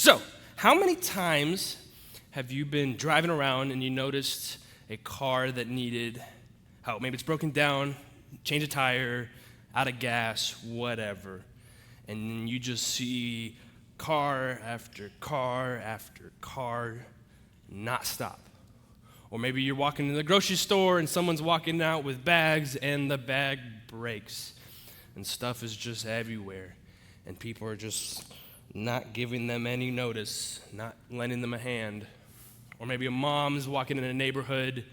So, how many times have you been driving around and you noticed a car that needed help? Maybe it's broken down, change a tire, out of gas, whatever. And you just see car after car after car not stop. Or maybe you're walking in the grocery store and someone's walking out with bags and the bag breaks and stuff is just everywhere. And people are just not giving them any notice, not lending them a hand. Or maybe a mom's walking in a neighborhood,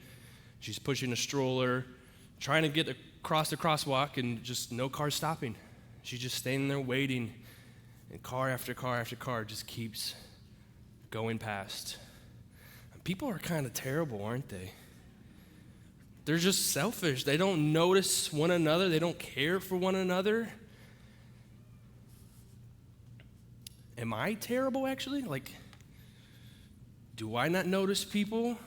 she's pushing a stroller, trying to get across the crosswalk and just no car stopping. She's just standing there waiting, and car after car after car just keeps going past. And people are kind of terrible, aren't they? They're just selfish. They don't notice one another. They don't care for one another. Am I terrible, actually? Do I not notice people?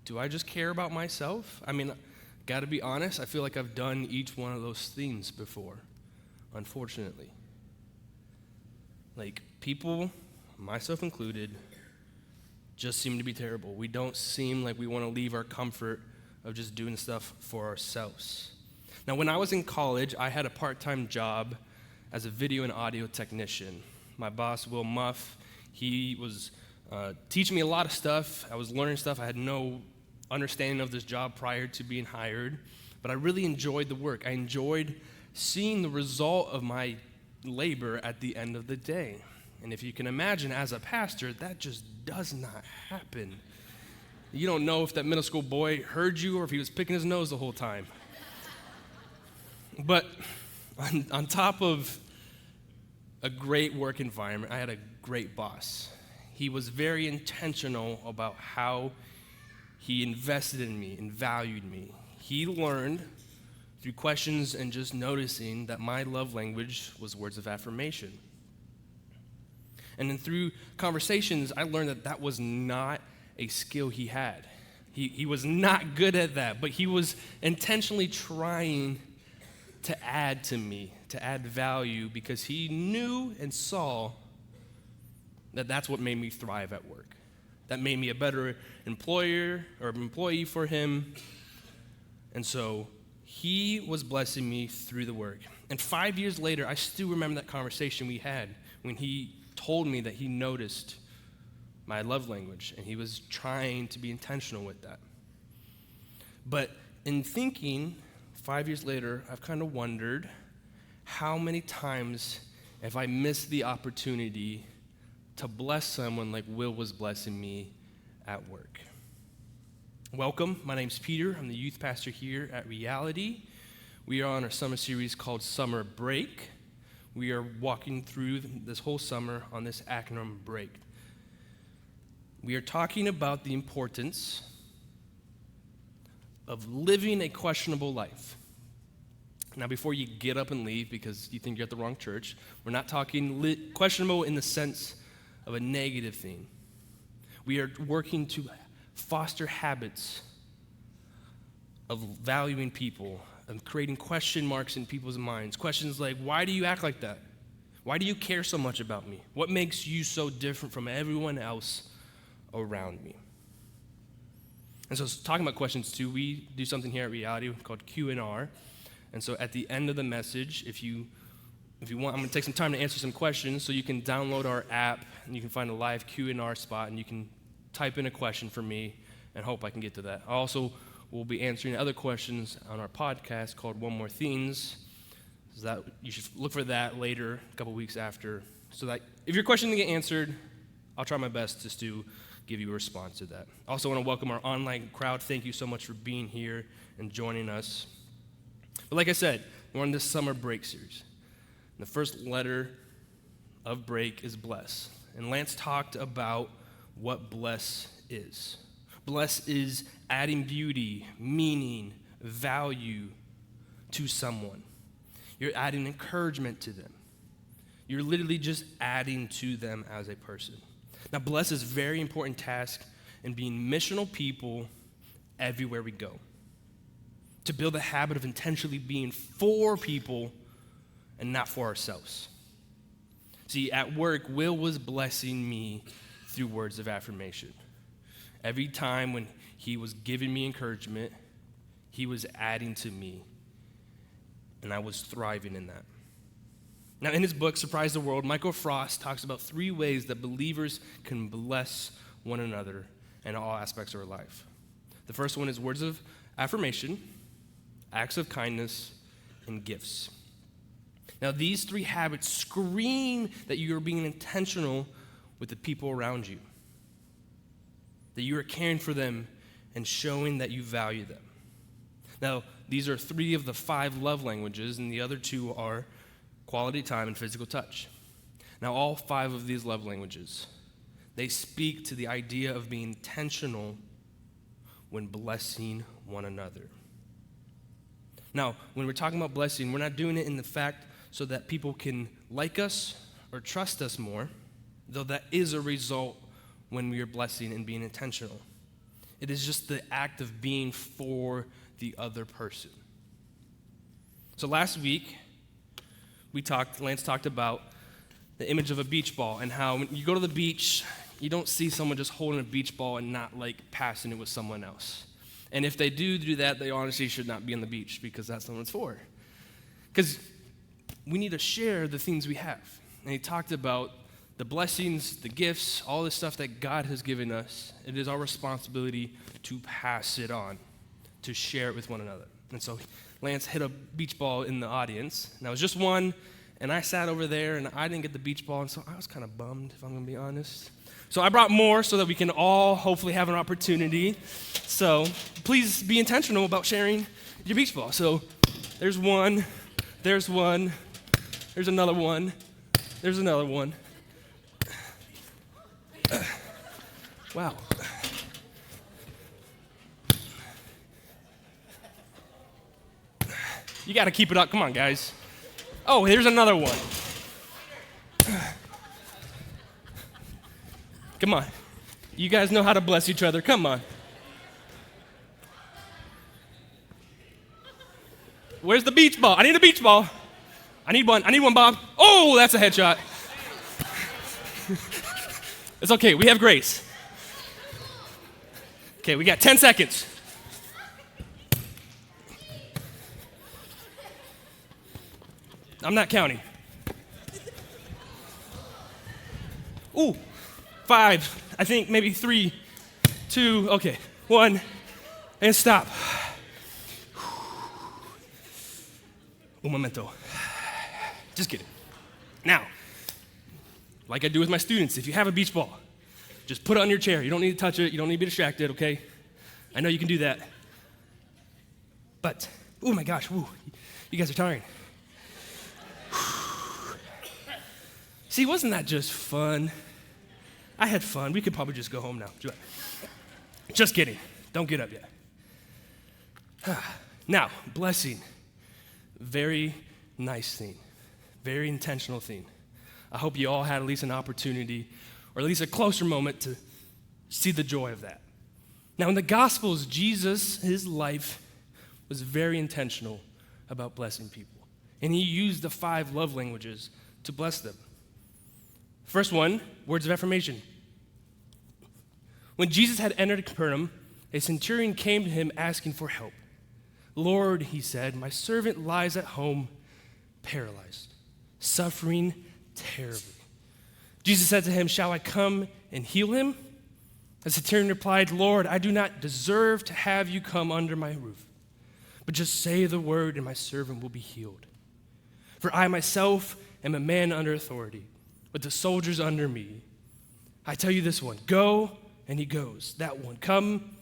Do I just care about myself? I mean, got to be honest, I feel like I've done each one of those things before, unfortunately. People, myself included, just seem to be terrible. We don't seem like we want to leave our comfort of just doing stuff for ourselves. Now, when I was in college, I had a part-time job as a video and audio technician. My boss, Will Muff, he was teaching me a lot of stuff. I was learning stuff. I had no understanding of this job prior to being hired, but I really enjoyed the work. I enjoyed seeing the result of my labor at the end of the day. And if you can imagine, as a pastor, that just does not happen. You don't know if that middle school boy heard you or if he was picking his nose the whole time. But on top of a great work environment, I had a great boss. He was very intentional about how he invested in me and valued me. He learned through questions and just noticing that my love language was words of affirmation. And then through conversations, I learned that was not a skill he had. He was not good at that, but he was intentionally trying to add to me, to add value, because he knew and saw that that's what made me thrive at work. That made me a better employer or employee for him. And so he was blessing me through the work. And 5 years later, I still remember that conversation we had when he told me that he noticed my love language and he was trying to be intentional with that. But in thinking, 5 years later, I've kind of wondered how many times have I missed the opportunity to bless someone like Will was blessing me at work. Welcome, my name's Peter. I'm the youth pastor here at Reality. We are on our summer series called Summer Break. We are walking through this whole summer on this acronym BREAK. We are talking about the importance of living a questionable life. Now, before you get up and leave because you think you're at the wrong church, we're not talking questionable in the sense of a negative thing. We are working to foster habits of valuing people, of creating question marks in people's minds. Questions like, why do you act like that? Why do you care so much about me? What makes you so different from everyone else around me? And so talking about questions too, we do something here at Reality called Q&R. And so at the end of the message, if you want, I'm going to take some time to answer some questions, so you can download our app and you can find a live Q&R spot and you can type in a question for me and hope I can get to that. I also will be answering other questions on our podcast called One More Things. So that you should look for that later, a couple weeks after, so that if your question didn't get answered, I'll try my best just to give you a response to that. I also want to welcome our online crowd. Thank you so much for being here and joining us. But like I said, we're on this summer break series. The first letter of break is bless. And Lance talked about what bless is. Bless is adding beauty, meaning, value to someone. You're adding encouragement to them. You're literally just adding to them as a person. Now, bless is a very important task in being missional people everywhere we go. To build a habit of intentionally being for people and not for ourselves. See, at work, Will was blessing me through words of affirmation. Every time when he was giving me encouragement, he was adding to me, and I was thriving in that. Now, in his book, Surprise the World, Michael Frost talks about 3 ways that believers can bless one another in all aspects of our life. The first one is words of affirmation, acts of kindness, and gifts. Now, these 3 habits scream that you are being intentional with the people around you, that you are caring for them and showing that you value them. Now, these are 3 of the 5 love languages, and the other 2 are quality time and physical touch. Now, all 5 of these love languages, they speak to the idea of being intentional when blessing one another. Now, when we're talking about blessing, we're not doing it in the fact so that people can like us or trust us more, though that is a result when we are blessing and being intentional. It is just the act of being for the other person. So last week, Lance talked about the image of a beach ball and how when you go to the beach, you don't see someone just holding a beach ball and not like passing it with someone else. And if they do that, they honestly should not be on the beach because that's what it's for. Because we need to share the things we have. And he talked about the blessings, the gifts, all the stuff that God has given us. It is our responsibility to pass it on, to share it with one another. And so Lance hit a beach ball in the audience. And I was just one, and I sat over there, and I didn't get the beach ball, and so I was kind of bummed, if I'm going to be honest. So I brought more so that we can all hopefully have an opportunity. So please be intentional about sharing your beach ball. So there's one, there's another one, there's another one. Wow. You got to keep it up. Come on, guys. Oh, here's another one. Come on. You guys know how to bless each other. Come on. Where's the beach ball? I need a beach ball. I need one, Bob. Oh, that's a headshot. It's okay. We have grace. Okay, we got 10 seconds. I'm not counting. Ooh, 5, I think maybe 3, 2, okay, 1, and stop. Un momento. Just kidding. Now, like I do with my students, if you have a beach ball, just put it on your chair. You don't need to touch it. You don't need to be distracted, okay? I know you can do that. But, oh my gosh, woo, you guys are tiring. See, wasn't that just fun? I had fun. We could probably just go home now. Just kidding. Don't get up yet. Now, blessing. Very nice thing. Very intentional thing. I hope you all had at least an opportunity, or at least a closer moment to see the joy of that. Now, in the Gospels, Jesus, his life was very intentional about blessing people. And he used the 5 love languages to bless them. First one, words of affirmation. When Jesus had entered Capernaum, a centurion came to him asking for help. Lord, he said, my servant lies at home paralyzed, suffering terribly. Jesus said to him, shall I come and heal him? The centurion replied, Lord, I do not deserve to have you come under my roof, but just say the word and my servant will be healed. For I myself am a man under authority, with the soldiers under me. I tell you this one, go, and he goes. That one, come,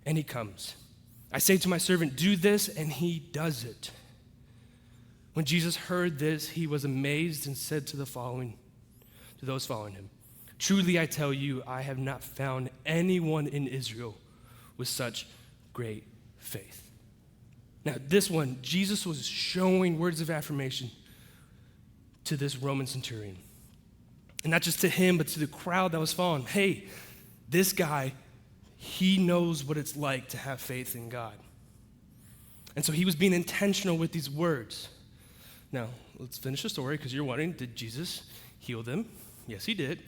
and he comes. I say to my servant, do this, and he does it. When Jesus heard this, he was amazed and said to those following him, truly I tell you, I have not found anyone in Israel with such great faith. Now, this one, Jesus was showing words of affirmation to this Roman centurion. And not just to him, but to the crowd that was following. Hey, this guy, he knows what it's like to have faith in God. And so he was being intentional with these words. Now, let's finish the story because you're wondering, did Jesus heal them. Yes, he did.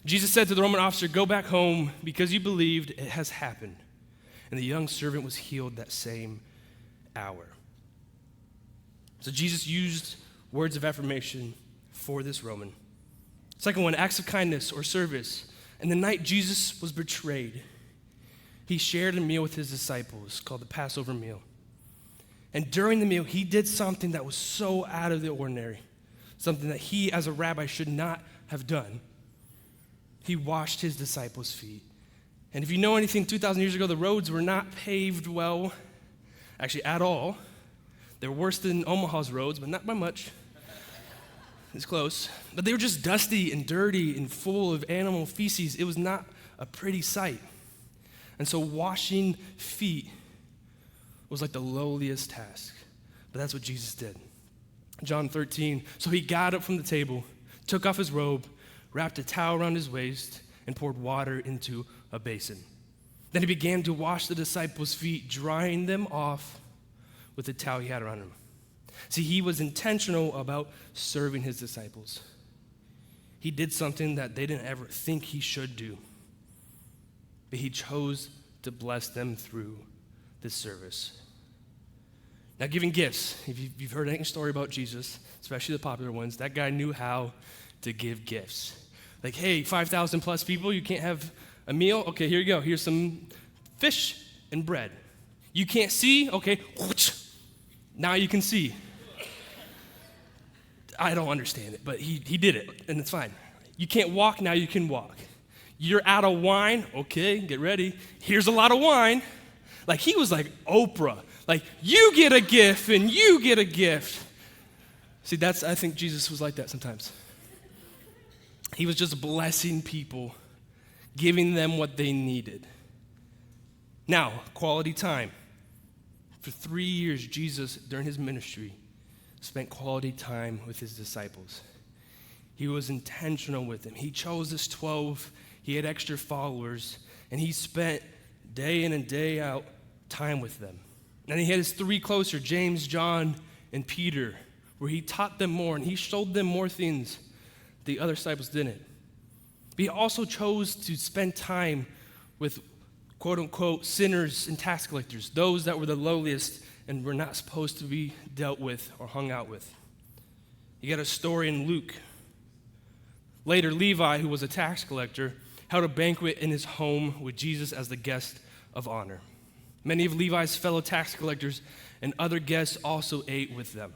Jesus said to the Roman officer, "Go back home because you believed, it has happened." And the young servant was healed that same hour. So Jesus used words of affirmation for this Roman. Second one, acts of kindness or service. And the night Jesus was betrayed, he shared a meal with his disciples called the Passover meal. And during the meal, he did something that was so out of the ordinary, something that he, as a rabbi, should not have done. He washed his disciples' feet. And if you know anything, 2,000 years ago, the roads were not paved well, actually at all. They were worse than Omaha's roads, but not by much. It's close. But they were just dusty and dirty and full of animal feces. It was not a pretty sight. And so washing feet was like the lowliest task. But that's what Jesus did. John 13, so he got up from the table, took off his robe, wrapped a towel around his waist, and poured water into a basin. Then he began to wash the disciples' feet, drying them off with the towel he had around him. See, he was intentional about serving his disciples. He did something that they didn't ever think he should do, but he chose to bless them through this service. Now, giving gifts, if you've heard any story about Jesus, especially the popular ones, that guy knew how to give gifts. Like, hey, 5,000 plus people, you can't have a meal? Okay, here you go. Here's some fish and bread. You can't see? Okay, now you can see. I don't understand it, but he did it, and it's fine. You can't walk, now you can walk. You're out of wine? Okay, get ready. Here's a lot of wine. Like, he was like Oprah. Like, you get a gift, and you get a gift. See, I think Jesus was like that sometimes. He was just blessing people, giving them what they needed. Now, quality time. For 3 years, Jesus, during his ministry, spent quality time with his disciples. He was intentional with them. He chose his 12. He had extra followers, and he spent day in and day out time with them. And he had his 3 closer, James, John, and Peter, where he taught them more, and he showed them more things the other disciples didn't. But he also chose to spend time with quote-unquote sinners and tax collectors, those that were the lowliest and were not supposed to be dealt with or hung out with. You got a story in Luke. Later, Levi, who was a tax collector, held a banquet in his home with Jesus as the guest of honor. Many of Levi's fellow tax collectors and other guests also ate with them.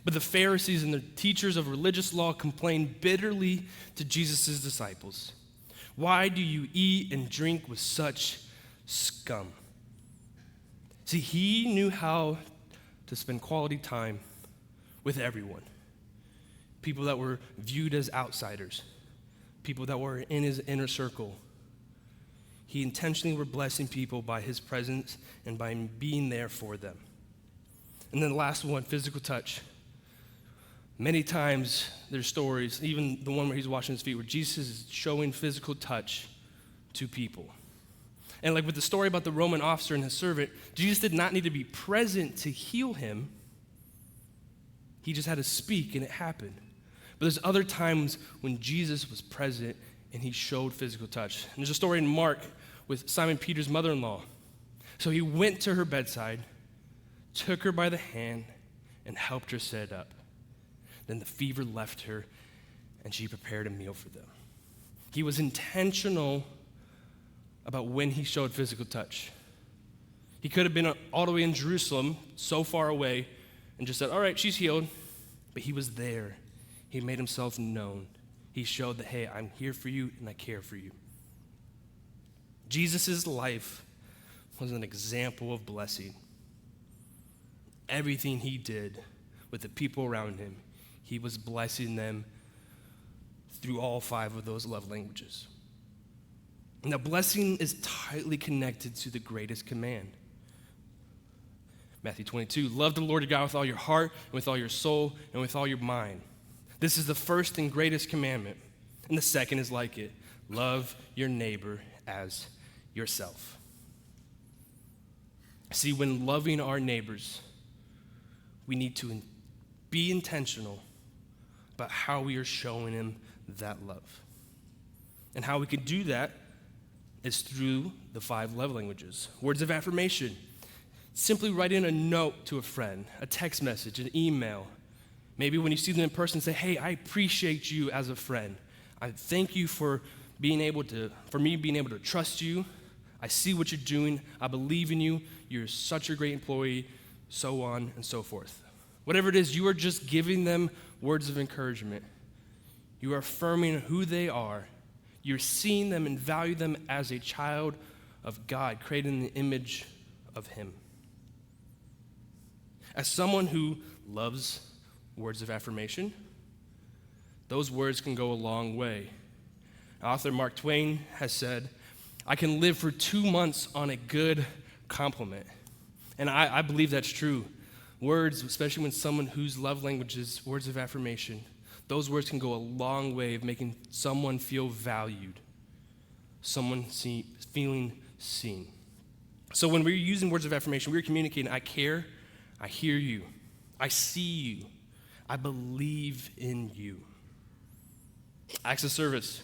But the Pharisees and the teachers of religious law complained bitterly to Jesus' disciples. "Why do you eat and drink with such scum?" See, he knew how to spend quality time with everyone. People that were viewed as outsiders, people that were in his inner circle. He intentionally were blessing people by his presence and by being there for them. And then the last one, physical touch. Many times there's stories, even the one where he's washing his feet, where Jesus is showing physical touch to people. And like with the story about the Roman officer and his servant, Jesus did not need to be present to heal him. He just had to speak and it happened. But there's other times when Jesus was present and he showed physical touch. And there's a story in Mark with Simon Peter's mother-in-law. So he went to her bedside, took her by the hand, and helped her sit up. Then the fever left her, and she prepared a meal for them. He was intentional about when he showed physical touch. He could have been all the way in Jerusalem, so far away, and just said, all right, she's healed. But he was there. He made himself known. He showed that, hey, I'm here for you, and I care for you. Jesus' life was an example of blessing. Everything he did with the people around him, he was blessing them through all 5 of those love languages. Now, blessing is tightly connected to the greatest command. Matthew 22, love the Lord your God with all your heart, and with all your soul, and with all your mind. This is the first and greatest commandment. And the second is like it, love your neighbor as yourself. See, when loving our neighbors, we need to be intentional but how we are showing him that love. And how we can do that is through the 5 love languages. Words of affirmation. Simply writing a note to a friend, a text message, an email. Maybe when you see them in person, say, hey, I appreciate you as a friend. I thank you for me being able to trust you. I see what you're doing. I believe in you. You're such a great employee, so on and so forth. Whatever it is, you are just giving them words of encouragement. You are affirming who they are. You're seeing them and value them as a child of God, created in the image of him. As someone who loves words of affirmation, those words can go a long way. Author Mark Twain has said, I can live for 2 months on a good compliment. And I believe that's true. Words, especially when someone whose love language is words of affirmation, those words can go a long way of making someone feel valued, someone feeling seen. So when we're using words of affirmation, we're communicating, I care, I hear you, I see you, I believe in you. Acts of service.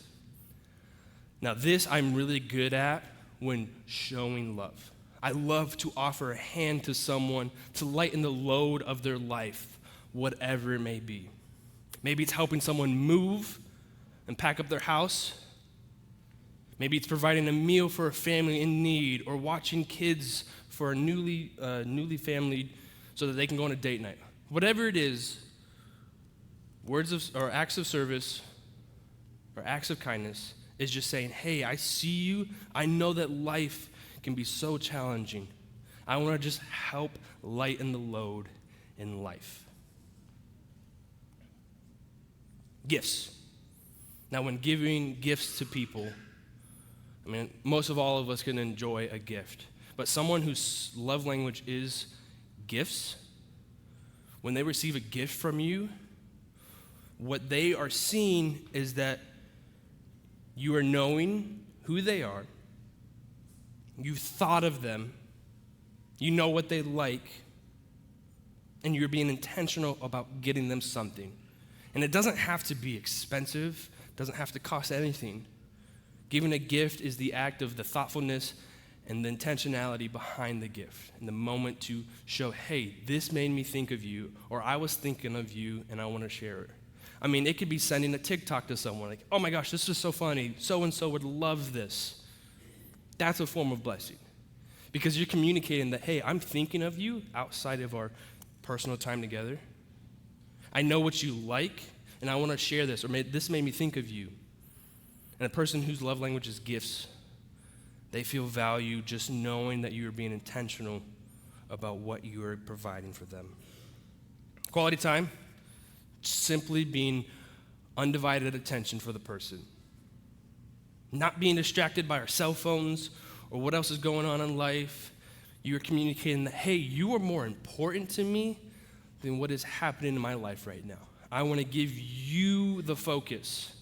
Now this I'm really good at when showing love. I love to offer a hand to someone to lighten the load of their life, whatever it may be. Maybe it's helping someone move and pack up their house. Maybe it's providing a meal for a family in need, or watching kids for a newly family so that they can go on a date night. Whatever it is, or acts of service or acts of kindness is just saying, hey, I see you. I know that life can be so challenging. I want to just help lighten the load in life. Gifts. Now, when giving gifts to people, most of all of us can enjoy a gift. But someone whose love language is gifts, when they receive a gift from you, what they are seeing is that you are knowing who they are, you've thought of them, you know what they like, and you're being intentional about getting them something. And it doesn't have to be expensive, doesn't have to cost anything. Giving a gift is the act of the thoughtfulness and the intentionality behind the gift, and the moment to show, hey, this made me think of you, or I was thinking of you and I want to share it. It could be sending a TikTok to someone, like, oh my gosh, this is so funny, so-and-so would love this. That's a form of blessing, because you're communicating that, hey, I'm thinking of you outside of our personal time together. I know what you like, and I want to share this, or this made me think of you. And a person whose love language is gifts, they feel value just knowing that you are being intentional about what you are providing for them. Quality time, simply being undivided attention for the person. Not being distracted by our cell phones or what else is going on in life. You are communicating that, hey, you are more important to me than what is happening in my life right now. I want to give you the focus.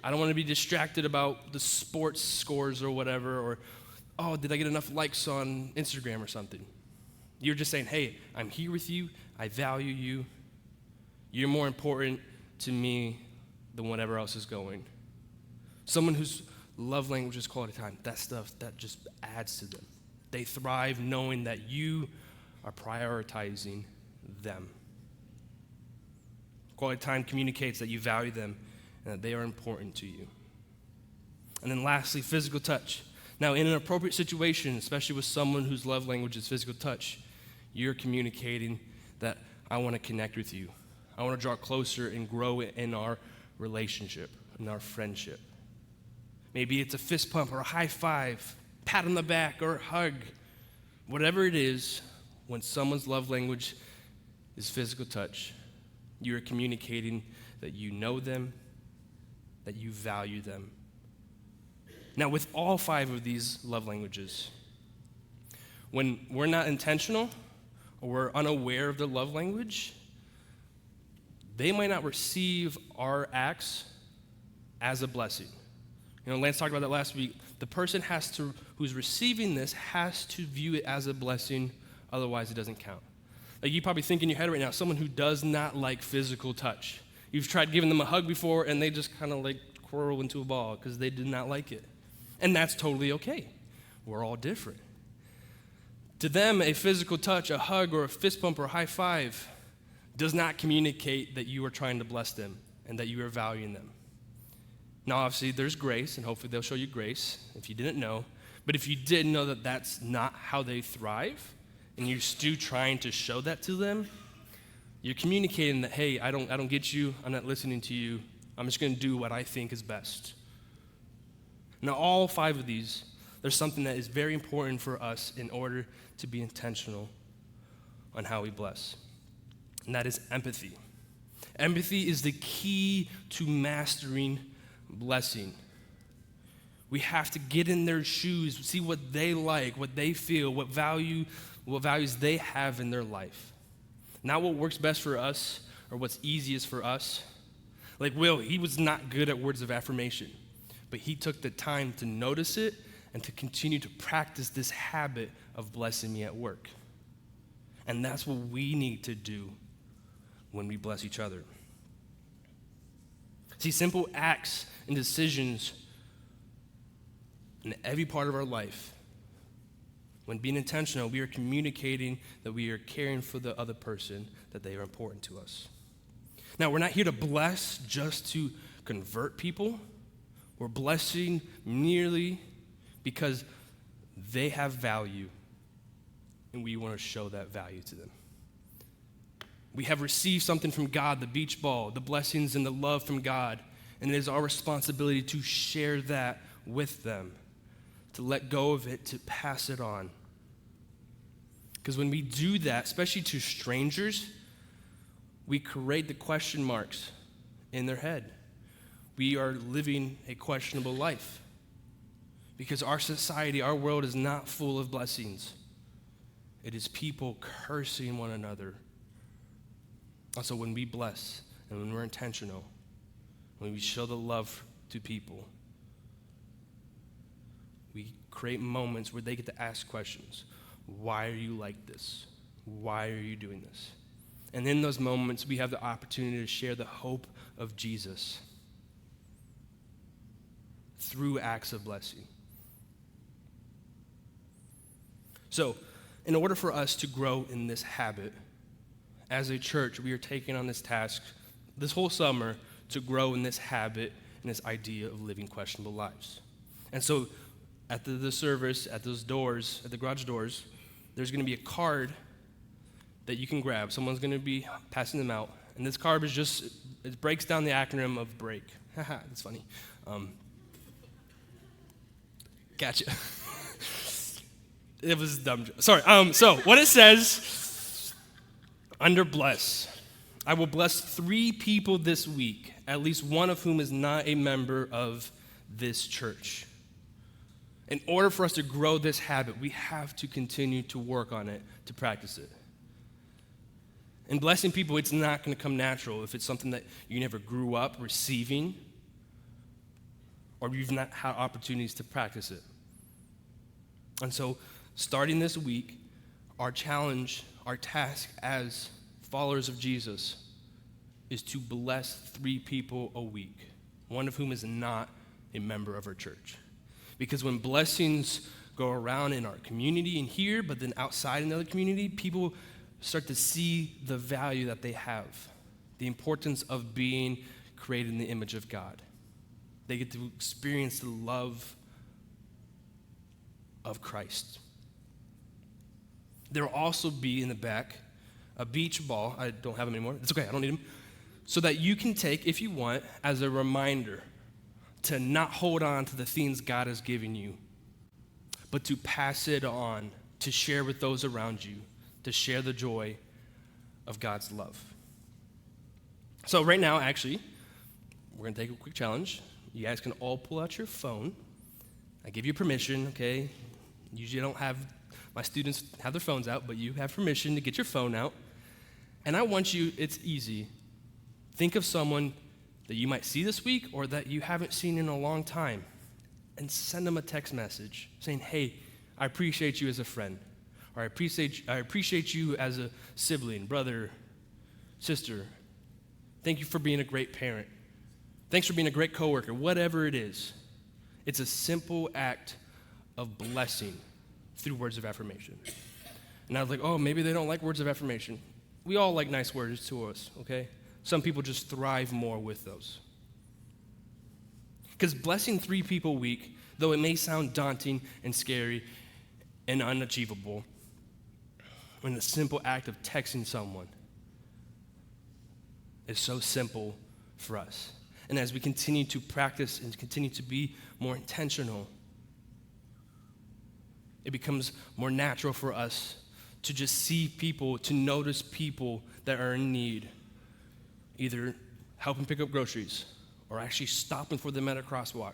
I don't want to be distracted about the sports scores or whatever, or, oh, did I get enough likes on Instagram or something? You're just saying, hey, I'm here with you. I value you. You're more important to me than whatever else is going. Someone whose love language is quality time, that stuff, that just adds to them. They thrive knowing that you are prioritizing them. Quality time communicates that you value them and that they are important to you. And then lastly, physical touch. Now, in an appropriate situation, especially with someone whose love language is physical touch, you're communicating that I want to connect with you. I want to draw closer and grow in our relationship, in our friendship. Maybe it's a fist pump or a high five, pat on the back or a hug. Whatever it is, when someone's love language is physical touch, you're communicating that you know them, that you value them. Now, with all 5 of these love languages, when we're not intentional or we're unaware of the love language, they might not receive our acts as a blessing. Lance talked about that last week. The person who's receiving this has to view it as a blessing, otherwise it doesn't count. Like, you probably think in your head right now, someone who does not like physical touch. You've tried giving them a hug before, and they just kind of like whirl into a ball because they did not like it. And that's totally okay. We're all different. To them, a physical touch, a hug, or a fist bump or a high five does not communicate that you are trying to bless them and that you are valuing them. Now, obviously, there's grace, and hopefully they'll show you grace if you didn't know. But if you did know that that's not how they thrive, and you're still trying to show that to them, you're communicating that, hey, I don't get you, I'm not listening to you, I'm just going to do what I think is best. Now, all 5 of these, there's something that is very important for us in order to be intentional on how we bless, and that is empathy. Empathy is the key to mastering blessing. We have to get in their shoes, see what they like, what they feel, what values they have in their life. Not what works best for us or what's easiest for us. Like Will, he was not good at words of affirmation, but he took the time to notice it and to continue to practice this habit of blessing me at work. And that's what we need to do when we bless each other. See, simple acts and decisions in every part of our life, when being intentional, we are communicating that we are caring for the other person, that they are important to us. Now, we're not here to bless just to convert people. We're blessing merely because they have value, and we want to show that value to them. We have received something from God, the beach ball, the blessings and the love from God, and it is our responsibility to share that with them, to let go of it, to pass it on. Because when we do that, especially to strangers, we create the question marks in their head. We are living a questionable life because our society, our world is not full of blessings. It is people cursing one another. Also, when we bless and when we're intentional, when we show the love to people, we create moments where they get to ask questions. Why are you like this? Why are you doing this? And in those moments, we have the opportunity to share the hope of Jesus through acts of blessing. So, in order for us to grow in this habit, as a church, we are taking on this task this whole summer to grow in this habit and this idea of living questionable lives. And so, at the service, at those doors, at the garage doors, there's going to be a card that you can grab. Someone's going to be passing them out. And this card is just, it breaks down the acronym of BREAK. Haha, that's funny. Gotcha. It was dumb. Sorry. So what it says, under bless, I will bless 3 people this week, at least one of whom is not a member of this church. In order for us to grow this habit, we have to continue to work on it, to practice it. And blessing people, it's not going to come natural if it's something that you never grew up receiving or you've not had opportunities to practice it. And so, starting this week, our challenge, our task as followers of Jesus is to bless 3 people a week, one of whom is not a member of our church. Because when blessings go around in our community and here, but then outside in the other community, people start to see the value that they have, the importance of being created in the image of God. They get to experience the love of Christ. There will also be in the back a beach ball. I don't have them anymore. It's okay, I don't need them. So that you can take, if you want, as a reminder to not hold on to the things God has given you, but to pass it on, to share with those around you, to share the joy of God's love. So right now, actually, we're going to take a quick challenge. You guys can all pull out your phone. I give you permission, okay? Usually I don't have my students have their phones out, but you have permission to get your phone out. And I want you, it's easy. Think of someone that you might see this week or that you haven't seen in a long time and send them a text message saying, hey, I appreciate you as a friend, or I appreciate you as a sibling, brother, sister. Thank you for being a great parent. Thanks for being a great coworker, whatever it is. It's a simple act of blessing through words of affirmation. And I was like, oh, maybe they don't like words of affirmation. We all like nice words to us, okay? Some people just thrive more with those. Because blessing 3 people a week, though it may sound daunting and scary and unachievable, when the simple act of texting someone is so simple for us. And as we continue to practice and continue to be more intentional, it becomes more natural for us to just see people, to notice people that are in need, either helping pick up groceries or actually stopping for them at a crosswalk.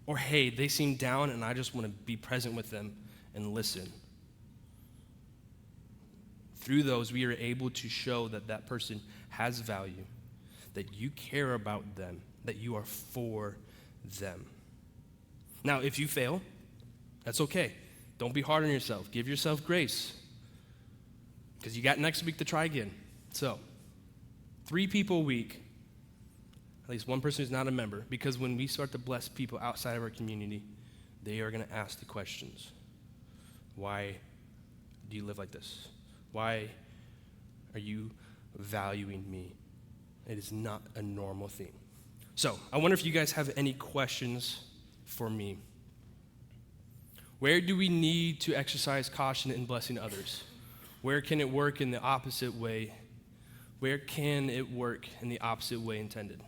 Or, hey, they seem down and I just want to be present with them and listen. Through those, we are able to show that that person has value, that you care about them, that you are for them. Now, if you fail, that's okay. Don't be hard on yourself. Give yourself grace, because you got next week to try again. So, 3 people a week, at least one person who's not a member, because when we start to bless people outside of our community, they are going to ask the questions. Why do you live like this? Why are you valuing me? It is not a normal thing. So, I wonder if you guys have any questions for me. Where do we need to exercise caution in blessing others? Where can it work in the opposite way? Where can it work in the opposite way intended?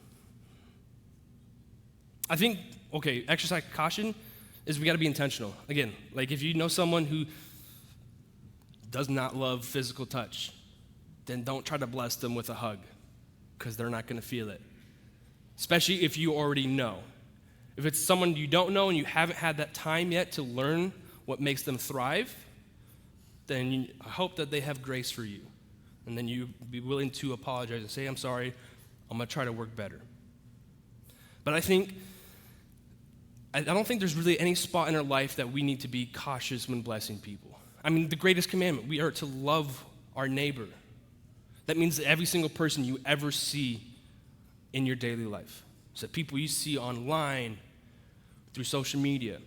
I think, exercise caution is we got to be intentional. Again, like if you know someone who does not love physical touch, then don't try to bless them with a hug, because they're not going to feel it, especially if you already know. If it's someone you don't know and you haven't had that time yet to learn what makes them thrive, then I hope that they have grace for you. And then you be willing to apologize and say, I'm sorry, I'm going to try to work better. But I don't think there's really any spot in our life that we need to be cautious when blessing people. I mean, the greatest commandment, we are to love our neighbor. That means that every single person you ever see in your daily life. So people you see online, through social media,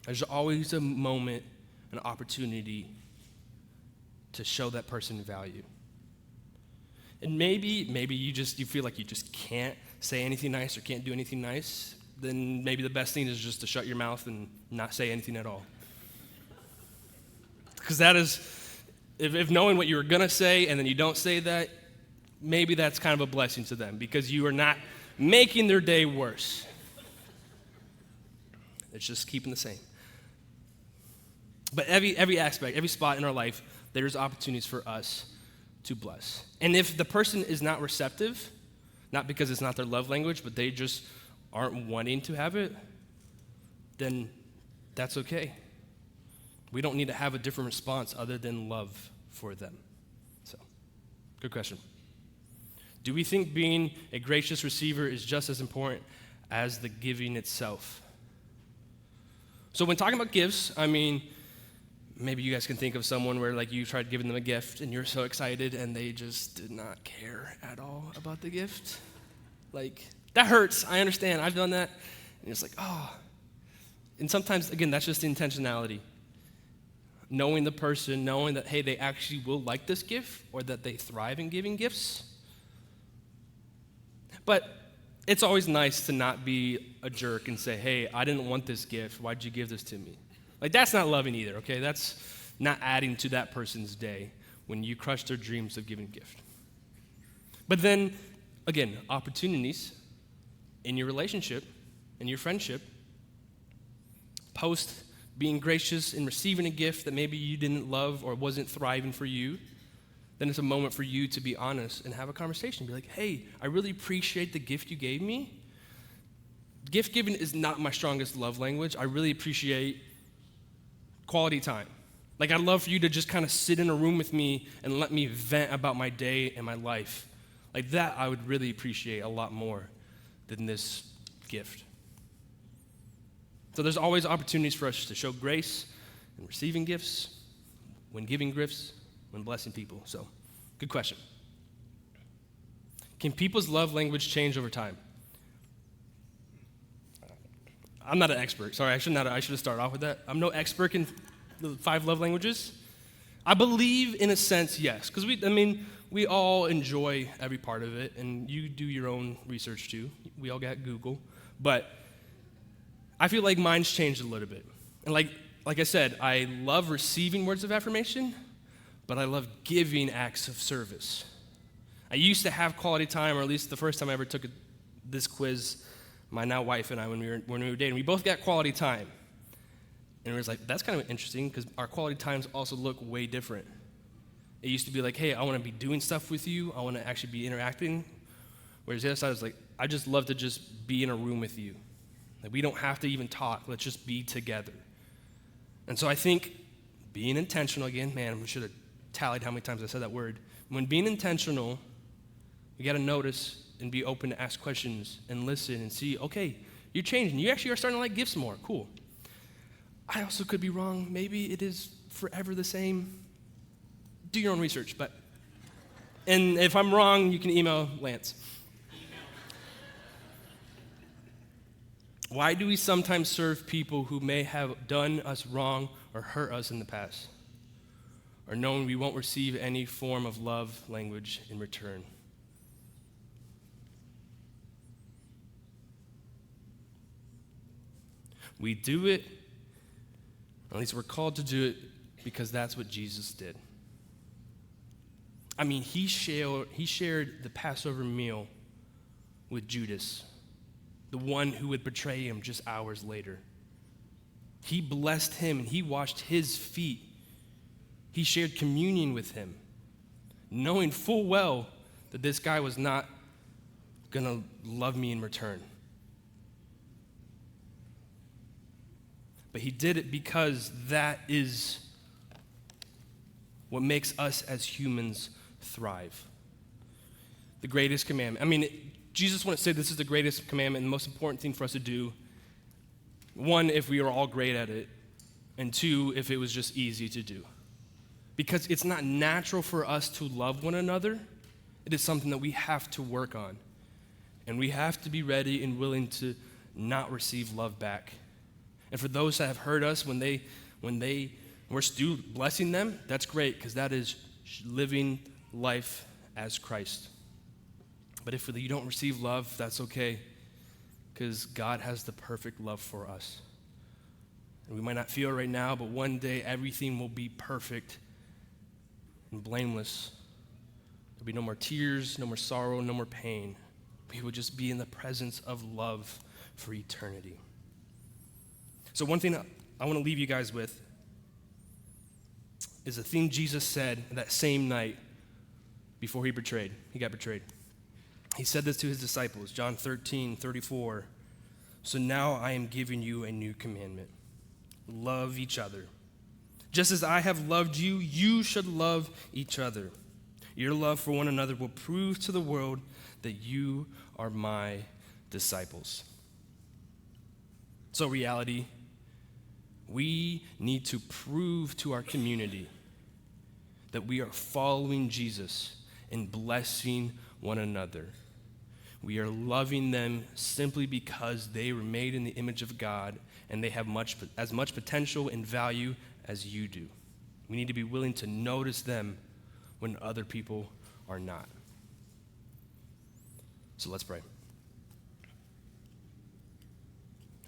there's always a moment, an opportunity to show that person value. And maybe you feel like you just can't say anything nice or can't do anything nice. Then maybe the best thing is just to shut your mouth and not say anything at all. Because that is, if knowing what you were going to say and then you don't say that, maybe that's kind of a blessing to them, because you are not making their day worse. It's just keeping the same. But every aspect, every spot in our life, there's opportunities for us to bless. And if the person is not receptive, not because it's not their love language, but they just aren't wanting to have it, then that's okay. We don't need to have a different response other than love for them. So, good question. Do we think being a gracious receiver is just as important as the giving itself? So when talking about gifts, I mean, maybe you guys can think of someone where like you tried giving them a gift and you're so excited and they just did not care at all about the gift. Like, that hurts. I understand. I've done that. And it's like, oh. And sometimes, again, that's just intentionality. Knowing the person, knowing that, hey, they actually will like this gift or that they thrive in giving gifts. But it's always nice to not be a jerk and say, hey, I didn't want this gift. Why'd you give this to me? Like, that's not loving either, okay? That's not adding to that person's day when you crush their dreams of giving a gift. But then, again, opportunities in your relationship, in your friendship, post being gracious in receiving a gift that maybe you didn't love or wasn't thriving for you, then it's a moment for you to be honest and have a conversation. Be like, hey, I really appreciate the gift you gave me. Gift giving is not my strongest love language. I really appreciate quality time. Like, I'd love for you to just kind of sit in a room with me and let me vent about my day and my life. Like, that I would really appreciate a lot more than this gift. So there's always opportunities for us to show grace in receiving gifts, when giving gifts, when blessing people. So, good question. Can people's love language change over time? I'm not an expert. Sorry, I should have started off with that. I'm no expert in the 5 love languages. I believe in a sense, yes, because we all enjoy every part of it, and you do your own research too. We all got Google, but I feel like mine's changed a little bit. And like I said, I love receiving words of affirmation, but I love giving acts of service. I used to have quality time, or at least the first time I ever took this quiz, my now wife and I, when we were dating, we both got quality time. And it was like, that's kind of interesting because our quality times also look way different. It used to be like, hey, I want to be doing stuff with you. I want to actually be interacting. Whereas the other side was like, I just love to just be in a room with you. Like, we don't have to even talk. Let's just be together. And so I think being intentional, again, man, we should have tallied how many times I said that word. When being intentional, you got to notice and be open to ask questions and listen and see, okay, you're changing. You actually are starting to like gifts more. Cool. I also could be wrong. Maybe it is forever the same. Do your own research, and if I'm wrong, you can email Lance. Why do we sometimes serve people who may have done us wrong or hurt us in the past, or knowing we won't receive any form of love language in return? We do it, at least we're called to do it, because that's what Jesus did. I mean, he shared the Passover meal with Judas, the one who would betray him just hours later. He blessed him and he washed his feet. He shared communion with him, knowing full well that this guy was not going to love me in return. But he did it because that is what makes us as humans thrive. The greatest commandment. I mean, Jesus wouldn't say this is the greatest commandment and the most important thing for us to do. 1, if we are all great at it, and 2, if it was just easy to do. Because it's not natural for us to love one another. It is something that we have to work on. And we have to be ready and willing to not receive love back. And for those that have hurt us when we're still blessing them, that's great, because that is living life as Christ. But if you don't receive love, that's okay, because God has the perfect love for us. And we might not feel it right now, but one day everything will be perfect and blameless. There'll be no more tears, no more sorrow, no more pain. We will just be in the presence of love for eternity. So one thing I want to leave you guys with is a thing Jesus said that same night before he got betrayed. He said this to his disciples, John 13:34. So now I am giving you a new commandment. Love each other. Just as I have loved you, you should love each other. Your love for one another will prove to the world that you are my disciples. So reality, we need to prove to our community that we are following Jesus and blessing one another. We are loving them simply because they were made in the image of God and they have as much potential and value as you do. We need to be willing to notice them when other people are not. So let's pray.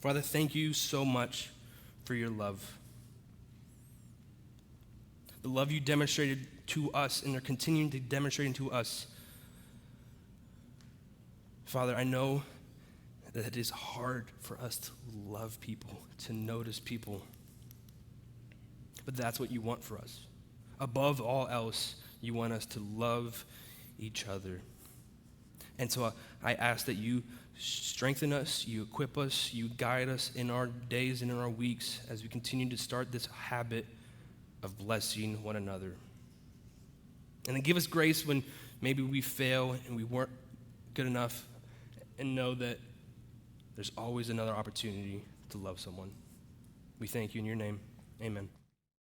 Father, thank you so much for your love. The love you demonstrated to us and are continuing to demonstrate to us. Father, I know that it is hard for us to love people, to notice people. But that's what you want for us. Above all else, you want us to love each other. And so I ask that you strengthen us, you equip us, you guide us in our days and in our weeks as we continue to start this habit of blessing one another. And then give us grace when maybe we fail and we weren't good enough, and know that there's always another opportunity to love someone. We thank you in your name. Amen.